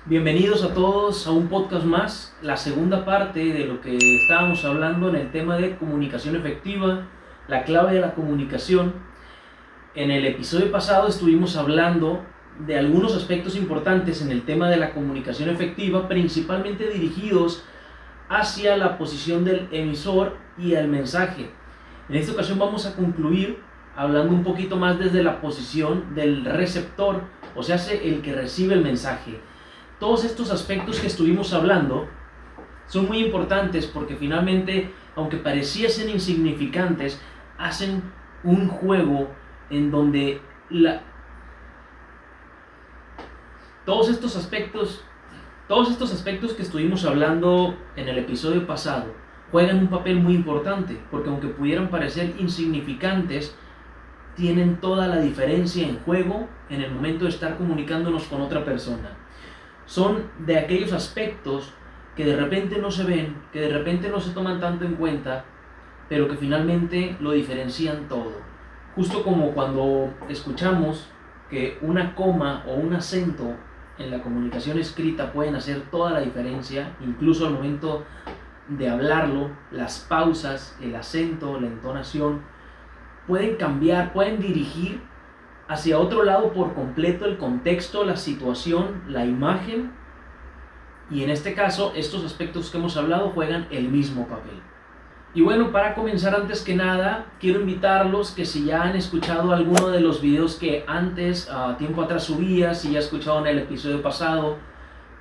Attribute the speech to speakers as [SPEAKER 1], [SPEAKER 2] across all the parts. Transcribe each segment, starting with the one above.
[SPEAKER 1] Bienvenidos a todos a un podcast más, la segunda parte de lo que estábamos hablando en el tema de comunicación efectiva, la clave de la comunicación. En el episodio pasado estuvimos hablando de algunos aspectos importantes en el tema de la comunicación efectiva, principalmente dirigidos hacia la posición del emisor y el mensaje. En esta ocasión vamos a concluir hablando un poquito más desde la posición del receptor, o sea, el que recibe el mensaje. Todos estos aspectos que estuvimos hablando son muy importantes porque finalmente, aunque pareciesen insignificantes, hacen un juego en donde todos estos aspectos que estuvimos hablando en el episodio pasado juegan un papel muy importante, porque aunque pudieran parecer insignificantes, tienen toda la diferencia en juego en el momento de estar comunicándonos con otra persona. Son de aquellos aspectos que de repente no se ven, que de repente no se toman tanto en cuenta, pero que finalmente lo diferencian todo. Justo como cuando escuchamos que una coma o un acento en la comunicación escrita pueden hacer toda la diferencia, incluso al momento de hablarlo, las pausas, el acento, la entonación, pueden cambiar, pueden dirigir hacia otro lado por completo el contexto, la situación, la imagen, y en este caso estos aspectos que hemos hablado juegan el mismo papel. Y bueno, para comenzar, antes que nada quiero invitarlos que si ya han escuchado alguno de los videos que antes, tiempo atrás subía, si ya escucharon el episodio pasado,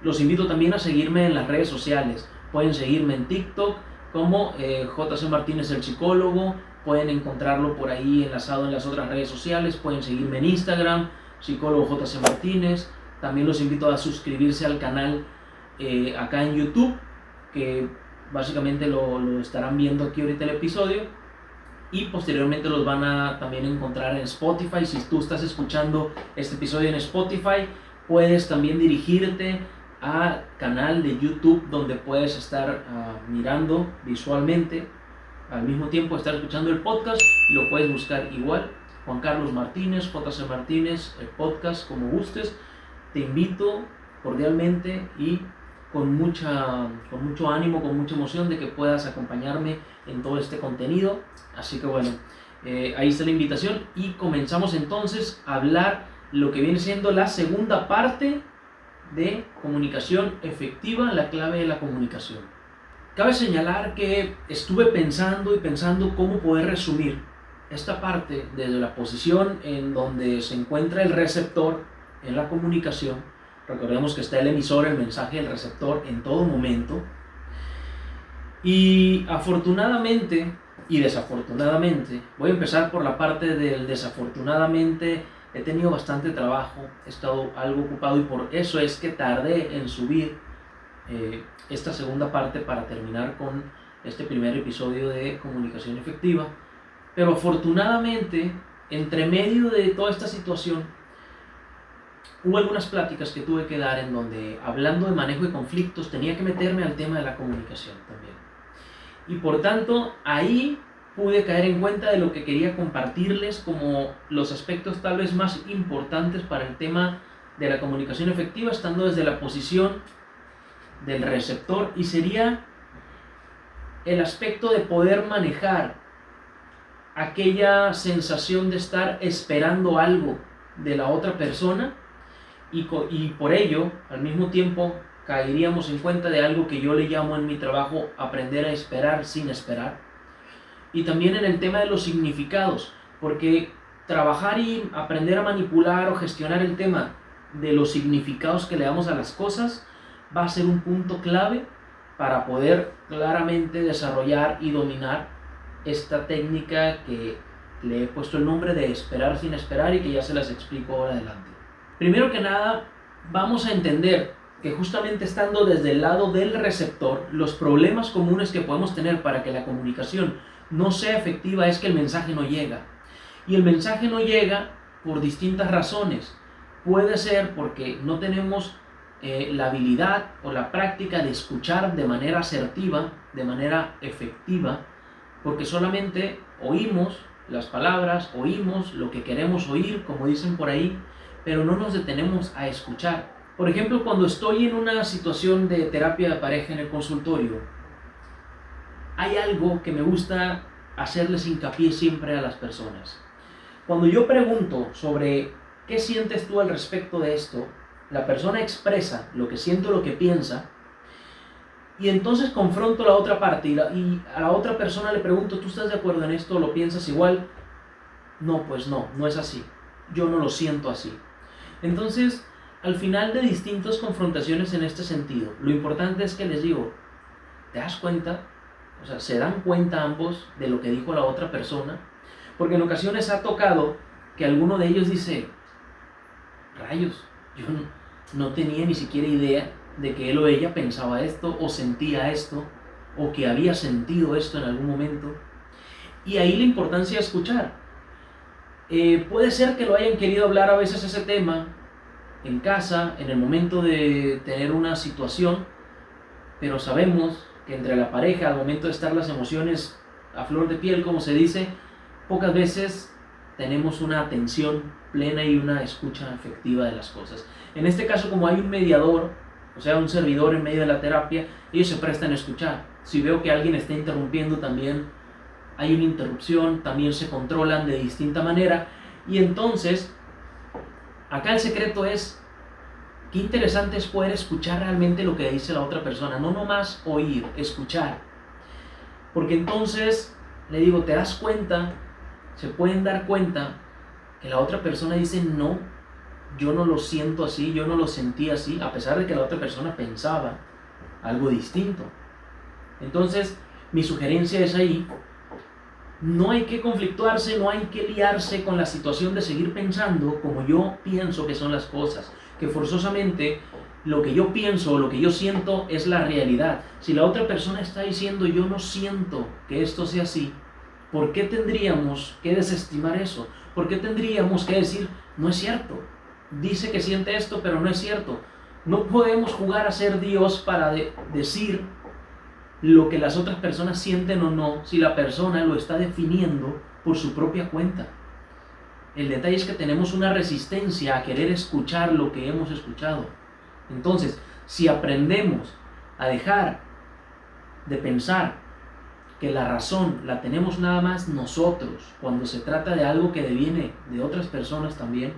[SPEAKER 1] los invito también a seguirme en las redes sociales. Pueden seguirme en TikTok como JC Martínez el psicólogo. Pueden encontrarlo por ahí enlazado en las otras redes sociales. Pueden seguirme en Instagram, psicólogo JC Martínez. También los invito a suscribirse al canal acá en YouTube, que básicamente lo estarán viendo aquí ahorita el episodio. Y posteriormente los van a también encontrar en Spotify. Si tú estás escuchando este episodio en Spotify, puedes también dirigirte al canal de YouTube, donde puedes estar mirando visualmente al mismo tiempo estar escuchando el podcast. Lo puedes buscar igual, Juan Carlos Martínez, JC Martínez, el podcast, como gustes. Te invito cordialmente y con mucho ánimo, con mucha emoción de que puedas acompañarme en todo este contenido. Así que bueno, ahí está la invitación y comenzamos entonces a hablar lo que viene siendo la segunda parte de comunicación efectiva, la clave de la comunicación. Cabe señalar que estuve pensando cómo poder resumir esta parte desde la posición en donde se encuentra el receptor en la comunicación. Recordemos que está el emisor, el mensaje, el receptor en todo momento. Y afortunadamente y desafortunadamente, voy a empezar por la parte del desafortunadamente. He tenido bastante trabajo, he estado algo ocupado y por eso es que tardé en subir esta segunda parte para terminar con este primer episodio de comunicación efectiva. Pero afortunadamente, entre medio de toda esta situación, hubo algunas pláticas que tuve que dar en donde, hablando de manejo de conflictos, tenía que meterme al tema de la comunicación también. Y por tanto, ahí pude caer en cuenta de lo que quería compartirles como los aspectos tal vez más importantes para el tema de la comunicación efectiva, estando desde la posición del receptor, y sería el aspecto de poder manejar aquella sensación de estar esperando algo de la otra persona y por ello al mismo tiempo caeríamos en cuenta de algo que yo le llamo en mi trabajo aprender a esperar sin esperar. Y también en el tema de los significados, porque trabajar y aprender a manipular o gestionar el tema de los significados que le damos a las cosas va a ser un punto clave para poder claramente desarrollar y dominar esta técnica que le he puesto el nombre de esperar sin esperar y que ya se las explico ahora adelante. Primero que nada, vamos a entender que justamente estando desde el lado del receptor, los problemas comunes que podemos tener para que la comunicación no sea efectiva es que el mensaje no llega. Y el mensaje no llega por distintas razones. Puede ser porque no tenemos la habilidad o la práctica de escuchar de manera asertiva, de manera efectiva, porque solamente oímos las palabras, oímos lo que queremos oír, como dicen por ahí, pero no nos detenemos a escuchar. Por ejemplo, cuando estoy en una situación de terapia de pareja en el consultorio, hay algo que me gusta hacerles hincapié siempre a las personas. Cuando yo pregunto sobre qué sientes tú al respecto de esto, la persona expresa lo que siente o lo que piensa, y entonces confronto la otra parte y a la otra persona le pregunto, ¿tú estás de acuerdo en esto? ¿Lo piensas igual? No, pues no es así. Yo no lo siento así. Entonces, al final de distintas confrontaciones en este sentido, lo importante es que les digo, ¿te das cuenta? O sea, ¿se dan cuenta ambos de lo que dijo la otra persona? Porque en ocasiones ha tocado que alguno de ellos dice, rayos, yo no tenía ni siquiera idea de que él o ella pensaba esto, o sentía esto, o que había sentido esto en algún momento. Y ahí la importancia de escuchar. Puede ser que lo hayan querido hablar a veces ese tema en casa, en el momento de tener una situación, pero sabemos que entre la pareja, al momento de estar las emociones a flor de piel, como se dice, pocas veces tenemos una atención plena y una escucha efectiva de las cosas. En este caso, como hay un mediador, o sea, un servidor en medio de la terapia, ellos se prestan a escuchar. Si veo que alguien está interrumpiendo, también hay una interrupción, también se controlan de distinta manera. Y entonces, acá el secreto es, qué interesante es poder escuchar realmente lo que dice la otra persona, no nomás oír, escuchar. Porque entonces, le digo, te das cuenta, se pueden dar cuenta que la otra persona dice, no, yo no lo siento así, yo no lo sentí así, a pesar de que la otra persona pensaba algo distinto. Entonces, mi sugerencia es ahí, no hay que conflictuarse, no hay que liarse con la situación de seguir pensando como yo pienso que son las cosas, que forzosamente lo que yo pienso o lo que yo siento es la realidad. Si la otra persona está diciendo yo no siento que esto sea así, ¿por qué tendríamos que desestimar eso? ¿Por qué tendríamos que decir no es cierto? Dice que siente esto, pero no es cierto. No podemos jugar a ser Dios para decir lo que las otras personas sienten o no, si la persona lo está definiendo por su propia cuenta. El detalle es que tenemos una resistencia a querer escuchar lo que hemos escuchado. Entonces, si aprendemos a dejar de pensar que la razón la tenemos nada más nosotros, cuando se trata de algo que deviene de otras personas también,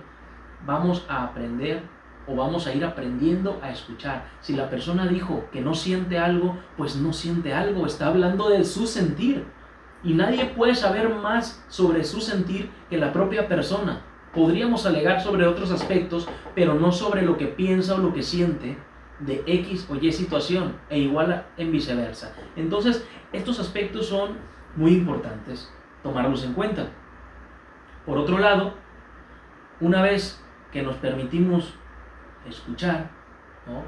[SPEAKER 1] vamos a aprender o vamos a ir aprendiendo a escuchar. Si la persona dijo que no siente algo, pues no siente algo, está hablando de su sentir. Y nadie puede saber más sobre su sentir que la propia persona. Podríamos alegar sobre otros aspectos, pero no sobre lo que piensa o lo que siente de X o Y situación, e igual en viceversa. Entonces, estos aspectos son muy importantes tomarlos en cuenta. Por otro lado, una vez que nos permitimos escuchar, ¿no?,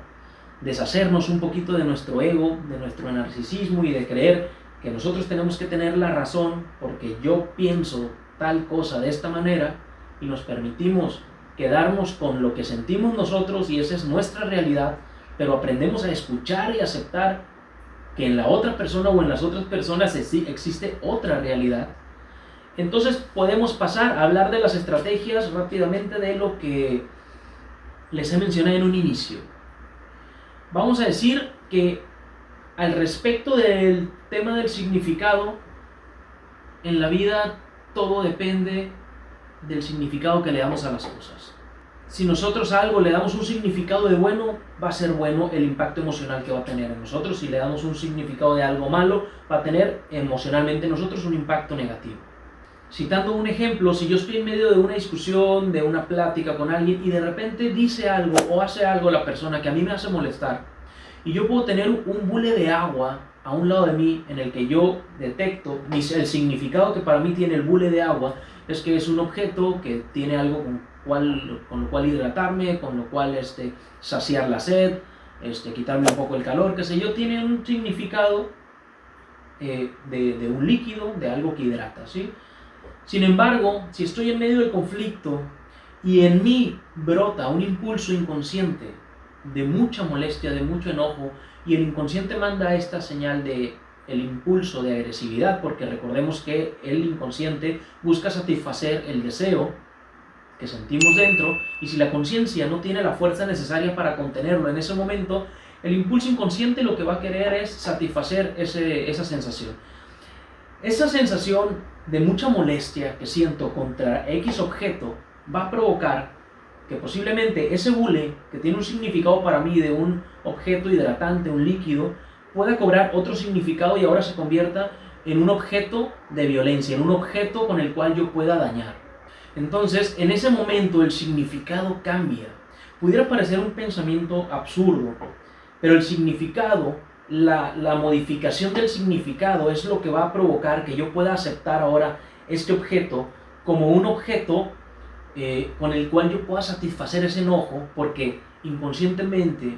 [SPEAKER 1] deshacernos un poquito de nuestro ego, de nuestro narcisismo y de creer que nosotros tenemos que tener la razón porque yo pienso tal cosa de esta manera, y nos permitimos quedarnos con lo que sentimos nosotros y esa es nuestra realidad, pero aprendemos a escuchar y aceptar que en la otra persona o en las otras personas existe otra realidad. Entonces podemos pasar a hablar de las estrategias rápidamente de lo que les he mencionado en un inicio. Vamos a decir que al respecto del tema del significado, en la vida todo depende del significado que le damos a las cosas. Si nosotros a algo le damos un significado de bueno, va a ser bueno el impacto emocional que va a tener en nosotros. Si le damos un significado de algo malo, va a tener emocionalmente en nosotros un impacto negativo. Citando un ejemplo, si yo estoy en medio de una discusión, de una plática con alguien y de repente dice algo o hace algo la persona que a mí me hace molestar, y yo puedo tener un bule de agua a un lado de mí en el que yo detecto el significado que para mí tiene el bule de agua, es que es un objeto que tiene algo con lo cual hidratarme, con lo cual saciar la sed, quitarme un poco el calor, qué sé yo, tiene un significado de un líquido, de algo que hidrata, ¿sí? Sin embargo, si estoy en medio del conflicto y en mí brota un impulso inconsciente de mucha molestia, de mucho enojo, y el inconsciente manda esta señal de el impulso de agresividad, porque recordemos que el inconsciente busca satisfacer el deseo, que sentimos dentro, y si la conciencia no tiene la fuerza necesaria para contenerlo en ese momento, el impulso inconsciente lo que va a querer es satisfacer esa sensación. Esa sensación de mucha molestia que siento contra X objeto va a provocar que posiblemente ese bule, que tiene un significado para mí de un objeto hidratante, un líquido, pueda cobrar otro significado y ahora se convierta en un objeto de violencia, en un objeto con el cual yo pueda dañar. Entonces, en ese momento el significado cambia. Pudiera parecer un pensamiento absurdo, pero el significado, la modificación del significado es lo que va a provocar que yo pueda aceptar ahora este objeto como un objeto con el cual yo pueda satisfacer ese enojo, porque inconscientemente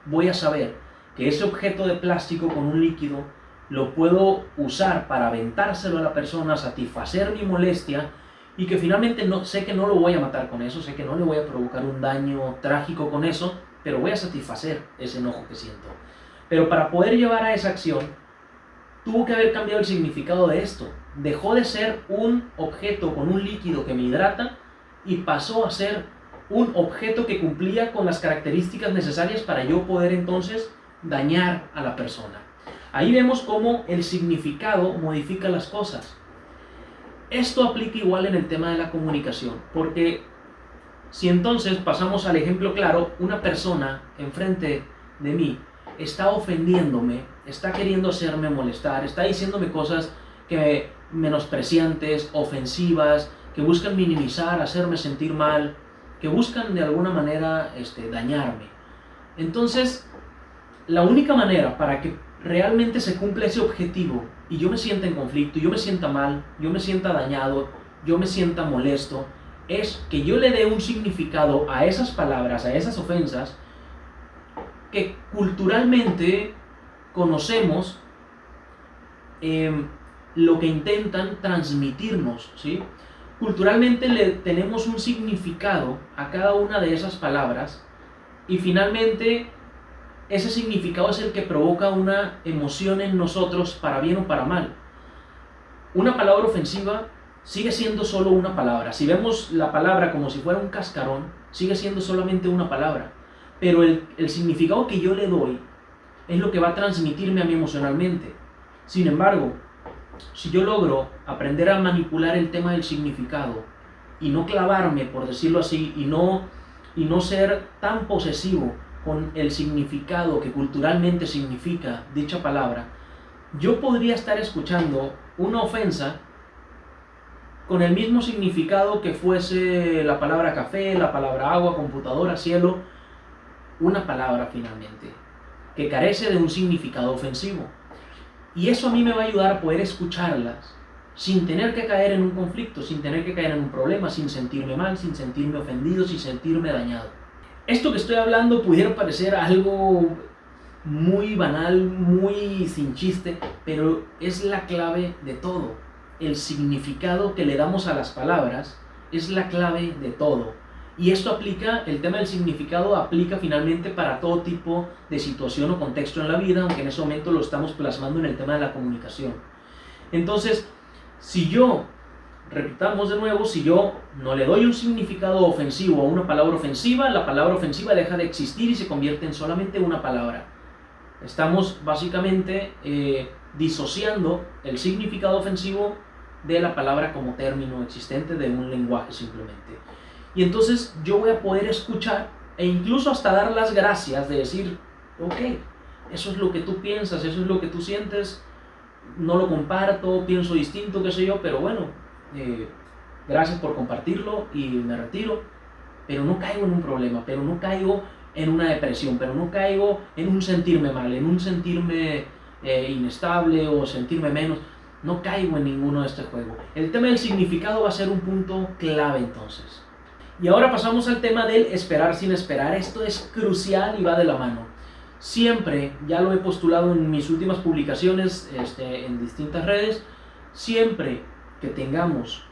[SPEAKER 1] voy a saber que ese objeto de plástico con un líquido lo puedo usar para aventárselo a la persona, satisfacer mi molestia, y que finalmente sé que no lo voy a matar con eso, sé que no le voy a provocar un daño trágico con eso, pero voy a satisfacer ese enojo que siento. Pero para poder llevar a esa acción, tuvo que haber cambiado el significado de esto. Dejó de ser un objeto con un líquido que me hidrata y pasó a ser un objeto que cumplía con las características necesarias para yo poder entonces dañar a la persona. Ahí vemos cómo el significado modifica las cosas. Esto aplica igual en el tema de la comunicación, porque si entonces pasamos al ejemplo claro, una persona enfrente de mí está ofendiéndome, está queriendo hacerme molestar, está diciéndome cosas menospreciantes, ofensivas, que buscan minimizar, hacerme sentir mal, que buscan de alguna manera dañarme. Entonces, la única manera para que realmente se cumpla ese objetivo y yo me sienta en conflicto, yo me sienta mal, yo me sienta dañado, yo me sienta molesto, es que yo le dé un significado a esas palabras, a esas ofensas que culturalmente conocemos lo que intentan transmitirnos, ¿sí? Culturalmente le tenemos un significado a cada una de esas palabras y finalmente ese significado es el que provoca una emoción en nosotros para bien o para mal. Una palabra ofensiva sigue siendo solo una palabra. Si vemos la palabra como si fuera un cascarón, sigue siendo solamente una palabra. Pero el significado que yo le doy es lo que va a transmitirme a mí emocionalmente. Sin embargo, si yo logro aprender a manipular el tema del significado y no clavarme, por decirlo así, y no ser tan posesivo con el significado que culturalmente significa dicha palabra, yo podría estar escuchando una ofensa con el mismo significado que fuese la palabra café, la palabra agua, computadora, cielo, una palabra finalmente, que carece de un significado ofensivo. Y eso a mí me va a ayudar a poder escucharlas sin tener que caer en un conflicto, sin tener que caer en un problema, sin sentirme mal, sin sentirme ofendido, sin sentirme dañado. Esto que estoy hablando pudiera parecer algo muy banal, muy sin chiste, pero es la clave de todo. El significado que le damos a las palabras es la clave de todo. Y esto aplica, el tema del significado aplica finalmente para todo tipo de situación o contexto en la vida, aunque en ese momento lo estamos plasmando en el tema de la comunicación. Entonces, si yo, repitamos de nuevo, si yo no le doy un significado ofensivo a una palabra ofensiva, la palabra ofensiva deja de existir y se convierte en solamente una palabra. Estamos básicamente disociando el significado ofensivo de la palabra como término existente de un lenguaje simplemente. Y entonces yo voy a poder escuchar e incluso hasta dar las gracias de decir, ok, eso es lo que tú piensas, eso es lo que tú sientes, no lo comparto, pienso distinto, qué sé yo, pero bueno, gracias por compartirlo y me retiro, pero no caigo en un problema, pero no caigo en una depresión, pero no caigo en un sentirme mal, en un sentirme inestable o sentirme menos, no caigo en ninguno de este juego. El tema del significado va a ser un punto clave entonces. Y ahora pasamos al tema del esperar sin esperar. Esto es crucial y va de la mano. Siempre, ya lo he postulado en mis últimas publicaciones en distintas redes, siempre que tengamos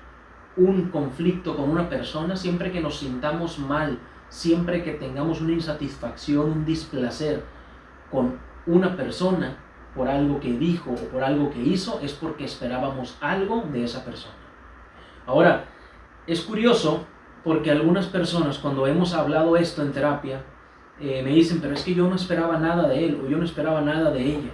[SPEAKER 1] un conflicto con una persona, siempre que nos sintamos mal, siempre que tengamos una insatisfacción, un displacer con una persona por algo que dijo o por algo que hizo, es porque esperábamos algo de esa persona. Ahora, es curioso porque algunas personas cuando hemos hablado esto en terapia, me dicen, pero es que yo no esperaba nada de él o yo no esperaba nada de ella.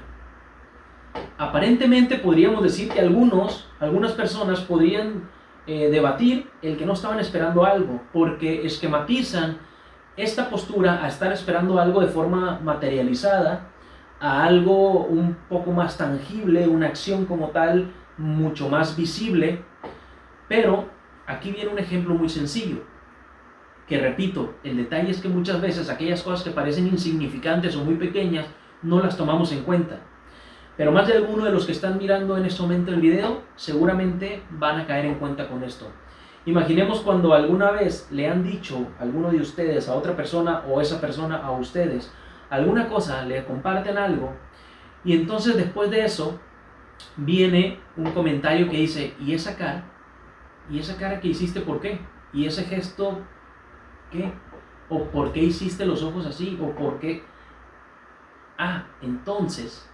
[SPEAKER 1] Aparentemente podríamos decir que algunas personas podrían debatir el que no estaban esperando algo, porque esquematizan esta postura a estar esperando algo de forma materializada, a algo un poco más tangible, una acción como tal, mucho más visible. Pero aquí viene un ejemplo muy sencillo, que repito, el detalle es que muchas veces aquellas cosas que parecen insignificantes o muy pequeñas no las tomamos en cuenta. Pero más de alguno de los que están mirando en este momento el video seguramente van a caer en cuenta con esto. Imaginemos cuando alguna vez le han dicho alguno de ustedes a otra persona o esa persona a ustedes alguna cosa, le comparten algo y entonces después de eso viene un comentario que dice, ¿y esa cara? ¿Y esa cara que hiciste por qué? ¿Y ese gesto qué? ¿O por qué hiciste los ojos así? ¿O por qué? Entonces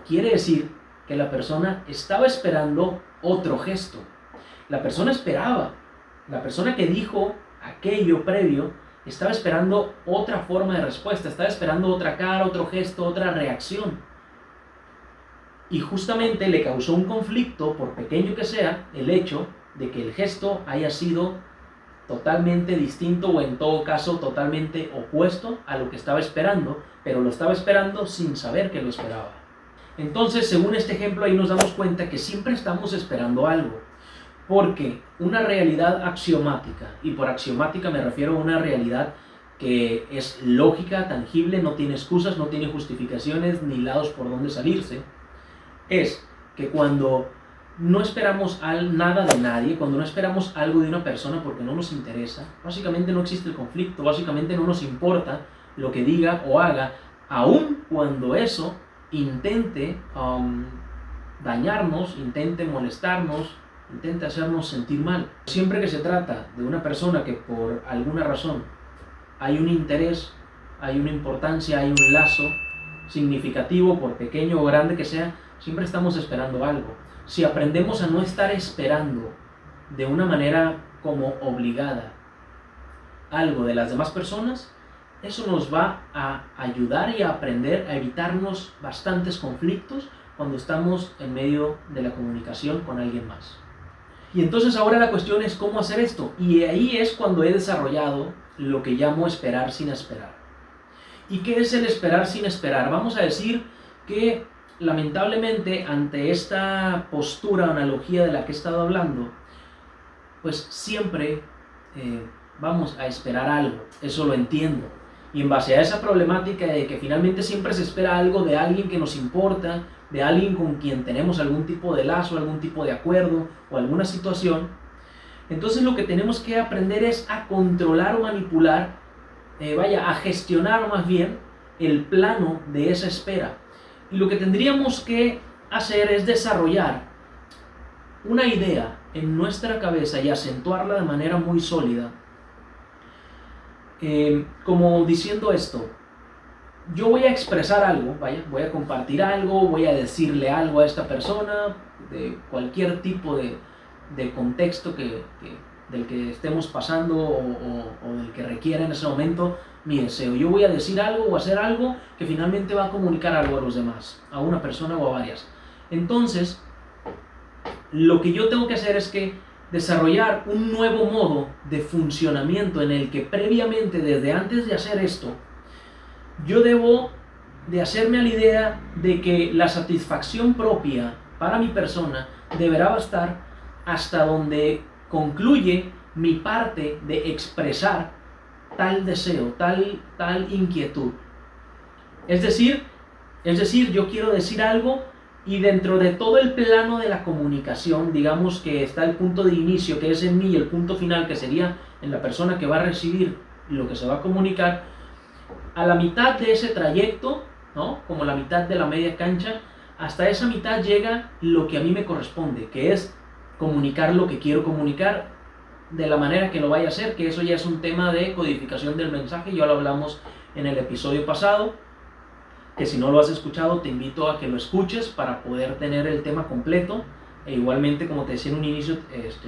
[SPEAKER 1] quiere decir que la persona estaba esperando otro gesto. La persona esperaba, la persona que dijo aquello previo, estaba esperando otra forma de respuesta, estaba esperando otra cara, otro gesto, otra reacción. Y justamente le causó un conflicto, por pequeño que sea, el hecho de que el gesto haya sido totalmente distinto o en todo caso totalmente opuesto a lo que estaba esperando, pero lo estaba esperando sin saber que lo esperaba. Entonces, según este ejemplo, ahí nos damos cuenta que siempre estamos esperando algo, porque una realidad axiomática, y por axiomática me refiero a una realidad que es lógica, tangible, no tiene excusas, no tiene justificaciones ni lados por donde salirse, es que cuando no esperamos nada de nadie, cuando no esperamos algo de una persona porque no nos interesa, básicamente no existe el conflicto, básicamente no nos importa lo que diga o haga, aun cuando eso intente dañarnos, intente molestarnos, intente hacernos sentir mal. Siempre que se trata de una persona que por alguna razón hay un interés, hay una importancia, hay un lazo significativo, por pequeño o grande que sea, siempre estamos esperando algo. Si aprendemos a no estar esperando de una manera como obligada algo de las demás personas, eso nos va a ayudar y a aprender a evitarnos bastantes conflictos cuando estamos en medio de la comunicación con alguien más. Y entonces ahora la cuestión es cómo hacer esto. Y ahí es cuando he desarrollado lo que llamo esperar sin esperar. ¿Y qué es el esperar sin esperar? Vamos a decir que lamentablemente ante esta postura o analogía de la que he estado hablando, pues siempre vamos a esperar algo, eso lo entiendo. Y en base a esa problemática de que finalmente siempre se espera algo de alguien que nos importa, de alguien con quien tenemos algún tipo de lazo, algún tipo de acuerdo o alguna situación, entonces lo que tenemos que aprender es a controlar o manipular, a gestionar más bien el plano de esa espera. Y lo que tendríamos que hacer es desarrollar una idea en nuestra cabeza y acentuarla de manera muy sólida, como diciendo esto: yo voy a expresar algo, voy a compartir algo, voy a decirle algo a esta persona, de cualquier tipo de contexto del que estemos pasando o del que requiera en ese momento mi deseo. Yo voy a decir algo o hacer algo que finalmente va a comunicar algo a los demás, a una persona o a varias. Entonces, lo que yo tengo que hacer es que desarrollar un nuevo modo de funcionamiento en el que previamente, desde antes de hacer esto, yo debo de hacerme a la idea de que la satisfacción propia para mi persona deberá bastar hasta donde concluye mi parte de expresar tal deseo, tal inquietud. Es decir, yo quiero decir algo y dentro de todo el plano de la comunicación, digamos que está el punto de inicio, que es en mí, y el punto final, que sería en la persona que va a recibir lo que se va a comunicar. A la mitad de ese trayecto, ¿no?, como la mitad de la media cancha, hasta esa mitad llega lo que a mí me corresponde, que es comunicar lo que quiero comunicar de la manera que lo vaya a hacer, que eso ya es un tema de codificación del mensaje, ya lo hablamos en el episodio pasado, que si no lo has escuchado te invito a que lo escuches para poder tener el tema completo E igualmente, como te decía en un inicio,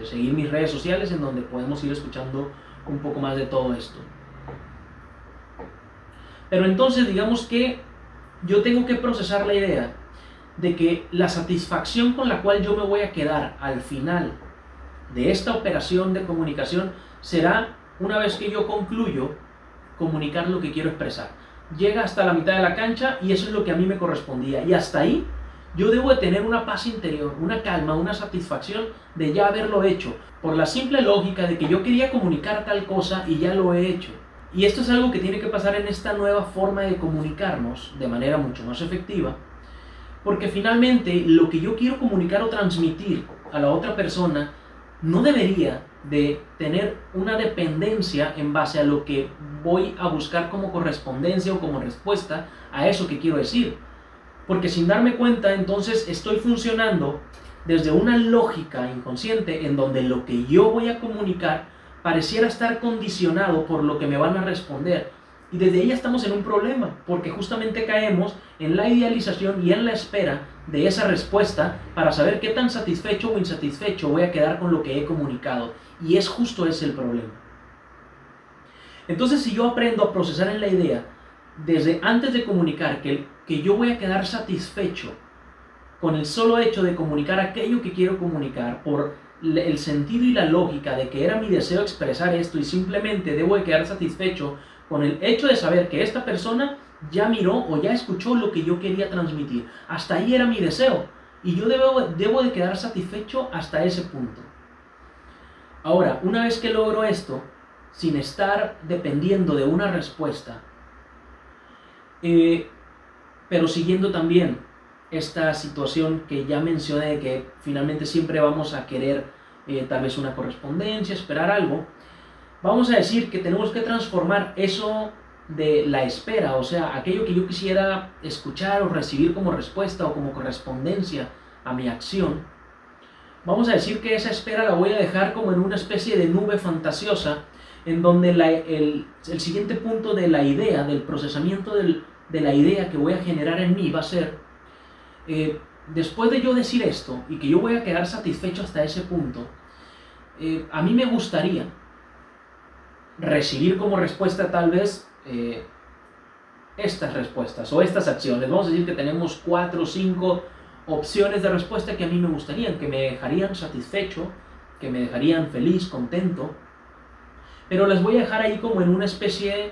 [SPEAKER 1] seguir mis redes sociales en donde podemos ir escuchando un poco más de todo esto. Pero entonces digamos que yo tengo que procesar la idea de que la satisfacción con la cual yo me voy a quedar al final de esta operación de comunicación será, una vez que yo concluyo, comunicar lo que quiero expresar. Llega hasta la mitad de la cancha y eso es lo que a mí me correspondía. Y hasta ahí yo debo de tener una paz interior, una calma, una satisfacción de ya haberlo hecho, por la simple lógica de que yo quería comunicar tal cosa y ya lo he hecho. Y esto es algo que tiene que pasar en esta nueva forma de comunicarnos de manera mucho más efectiva, porque finalmente lo que yo quiero comunicar o transmitir a la otra persona no debería de tener una dependencia en base a lo que voy a buscar como correspondencia o como respuesta a eso que quiero decir. Porque sin darme cuenta, entonces estoy funcionando desde una lógica inconsciente en donde lo que yo voy a comunicar pareciera estar condicionado por lo que me van a responder. Y desde ahí estamos en un problema, porque justamente caemos en la idealización y en la espera de esa respuesta para saber qué tan satisfecho o insatisfecho voy a quedar con lo que he comunicado. Y es justo ese el problema. Entonces, si yo aprendo a procesar en la idea, desde antes de comunicar, que yo voy a quedar satisfecho con el solo hecho de comunicar aquello que quiero comunicar, por el sentido y la lógica de que era mi deseo expresar esto y simplemente debo de quedar satisfecho con el hecho de saber que esta persona ya miró o ya escuchó lo que yo quería transmitir. Hasta ahí era mi deseo y yo debo de quedar satisfecho hasta ese punto. Ahora, una vez que logro esto, sin estar dependiendo de una respuesta, pero siguiendo también esta situación que ya mencioné, de que finalmente siempre vamos a querer tal vez una correspondencia, esperar algo, vamos a decir que tenemos que transformar eso de la espera, o sea, aquello que yo quisiera escuchar o recibir como respuesta o como correspondencia a mi acción. Vamos a decir que esa espera la voy a dejar como en una especie de nube fantasiosa, en donde el siguiente punto de la idea, del procesamiento de la idea que voy a generar en mí va a ser, después de yo decir esto y que yo voy a quedar satisfecho hasta ese punto, a mí me gustaría recibir como respuesta tal vez estas respuestas o estas acciones. Vamos a decir que tenemos 4 o 5 opciones de respuesta que a mí me gustarían, que me dejarían satisfecho, que me dejarían feliz, contento, pero las voy a dejar ahí como en una especie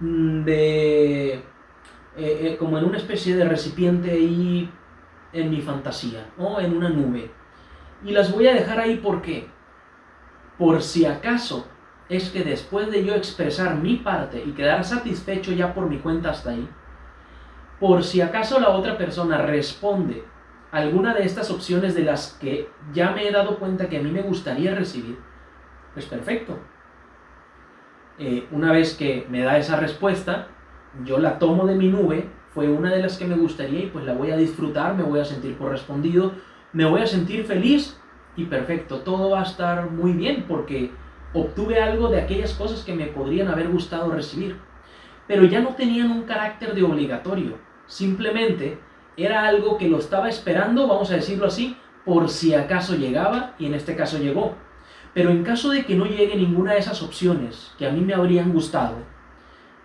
[SPEAKER 1] de como en una especie de recipiente ahí en mi fantasía o en una nube, y las voy a dejar ahí porque por si acaso es que después de yo expresar mi parte y quedar satisfecho ya por mi cuenta hasta ahí, por si acaso la otra persona responde alguna de estas opciones de las que ya me he dado cuenta que a mí me gustaría recibir, pues perfecto. Una vez que me da esa respuesta, yo la tomo de mi nube, fue una de las que me gustaría y pues la voy a disfrutar, me voy a sentir correspondido, me voy a sentir feliz y perfecto, todo va a estar muy bien porque obtuve algo de aquellas cosas que me podrían haber gustado recibir. Pero ya no tenían un carácter de obligatorio, simplemente era algo que lo estaba esperando, vamos a decirlo así, por si acaso llegaba, y en este caso llegó. Pero en caso de que no llegue ninguna de esas opciones que a mí me habrían gustado,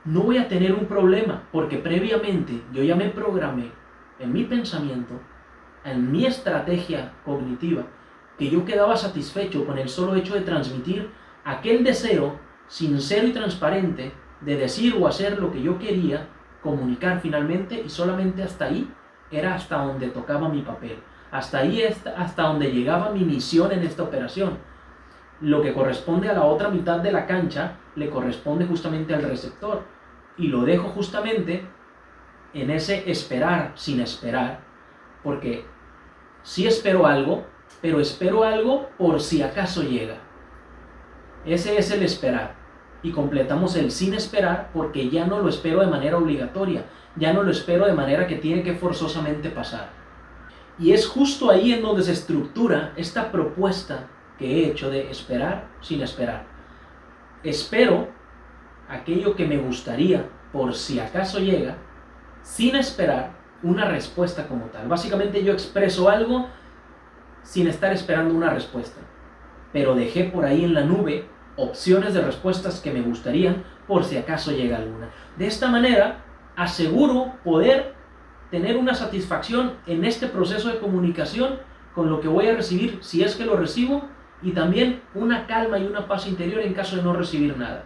[SPEAKER 1] no voy a tener un problema, porque previamente yo ya me programé en mi pensamiento, en mi estrategia cognitiva, que yo quedaba satisfecho con el solo hecho de transmitir aquel deseo sincero y transparente de decir o hacer lo que yo quería comunicar finalmente, y solamente hasta ahí era hasta donde tocaba mi papel, hasta ahí hasta donde llegaba mi misión en esta operación. Lo que corresponde a la otra mitad de la cancha le corresponde justamente al receptor, y lo dejo justamente en ese esperar sin esperar, porque sí espero algo, pero espero algo por si acaso llega. Ese es el esperar, y completamos el sin esperar porque ya no lo espero de manera obligatoria, ya no lo espero de manera que tiene que forzosamente pasar. Y es justo ahí en donde se estructura esta propuesta que he hecho de esperar sin esperar. Espero aquello que me gustaría por si acaso llega, sin esperar una respuesta como tal. Básicamente yo expreso algo sin estar esperando una respuesta. Pero dejé por ahí en la nube opciones de respuestas que me gustarían por si acaso llega alguna. De esta manera aseguro poder tener una satisfacción en este proceso de comunicación con lo que voy a recibir si es que lo recibo, y también una calma y una paz interior en caso de no recibir nada.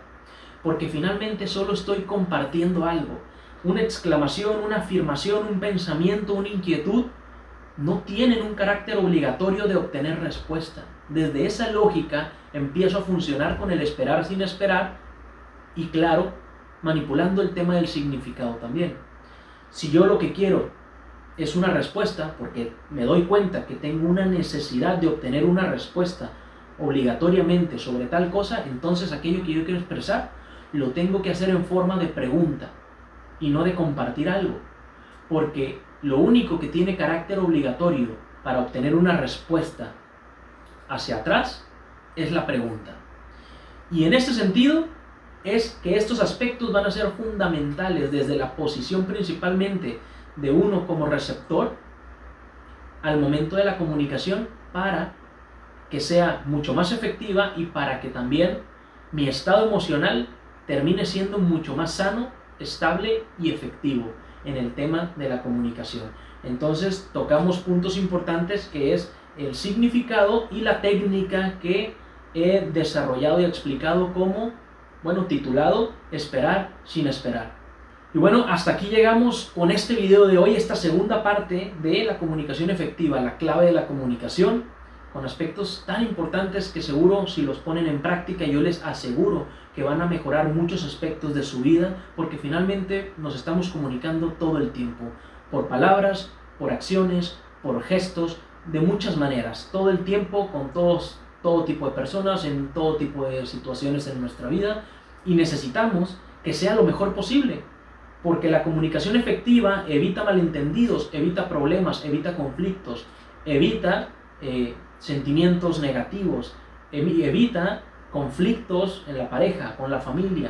[SPEAKER 1] Porque finalmente solo estoy compartiendo algo. Una exclamación, una afirmación, un pensamiento, una inquietud no tienen un carácter obligatorio de obtener respuesta. Desde esa lógica empiezo a funcionar con el esperar sin esperar y, claro, manipulando el tema del significado también. Si yo lo que quiero es una respuesta, porque me doy cuenta que tengo una necesidad de obtener una respuesta obligatoriamente sobre tal cosa, entonces aquello que yo quiero expresar lo tengo que hacer en forma de pregunta y no de compartir algo, porque lo único que tiene carácter obligatorio para obtener una respuesta hacia atrás es la pregunta. Y en este sentido es que estos aspectos van a ser fundamentales desde la posición principalmente de uno como receptor al momento de la comunicación, para que sea mucho más efectiva y para que también mi estado emocional termine siendo mucho más sano, estable y efectivo en el tema de la comunicación. Entonces tocamos puntos importantes, que es el significado y la técnica que he desarrollado y explicado como, titulado Esperar sin esperar. Y bueno, hasta aquí llegamos con este video de hoy, esta segunda parte de la comunicación efectiva, la clave de la comunicación, con aspectos tan importantes que seguro si los ponen en práctica, yo les aseguro que van a mejorar muchos aspectos de su vida, porque finalmente nos estamos comunicando todo el tiempo, por palabras, por acciones, por gestos, de muchas maneras, todo el tiempo, con todo tipo de personas, en todo tipo de situaciones en nuestra vida, y necesitamos que sea lo mejor posible, porque la comunicación efectiva evita malentendidos, evita problemas, evita conflictos, evita sentimientos negativos, evita conflictos en la pareja, con la familia.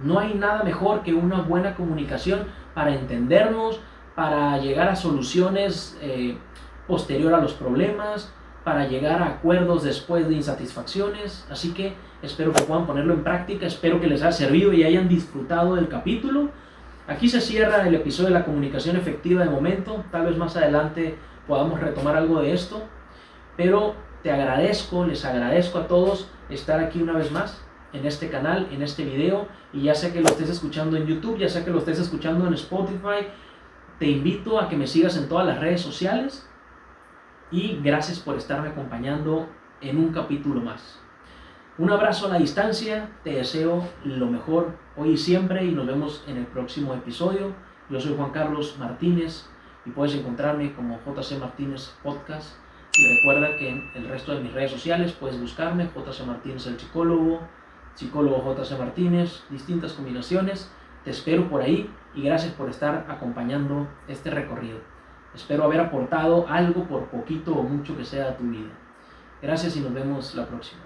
[SPEAKER 1] No hay nada mejor que una buena comunicación para entendernos, para llegar a soluciones posterior a los problemas, para llegar a acuerdos después de insatisfacciones. Así que espero que puedan ponerlo en práctica, espero que les haya servido y hayan disfrutado del capítulo. Aquí se cierra el episodio de la comunicación efectiva de momento, tal vez más adelante podamos retomar algo de esto, pero les agradezco a todos estar aquí una vez más en este canal, en este video, y ya sea que lo estés escuchando en YouTube, ya sea que lo estés escuchando en Spotify, te invito a que me sigas en todas las redes sociales, y gracias por estarme acompañando en un capítulo más. Un abrazo a la distancia, te deseo lo mejor hoy y siempre, y nos vemos en el próximo episodio. Yo soy Juan Carlos Martínez y puedes encontrarme como JC Martínez Podcast, y recuerda que en el resto de mis redes sociales puedes buscarme JC Martínez el psicólogo JC Martínez, distintas combinaciones. Te espero por ahí y gracias por estar acompañando este recorrido. Espero haber aportado algo, por poquito o mucho que sea, a tu vida. Gracias y nos vemos la próxima.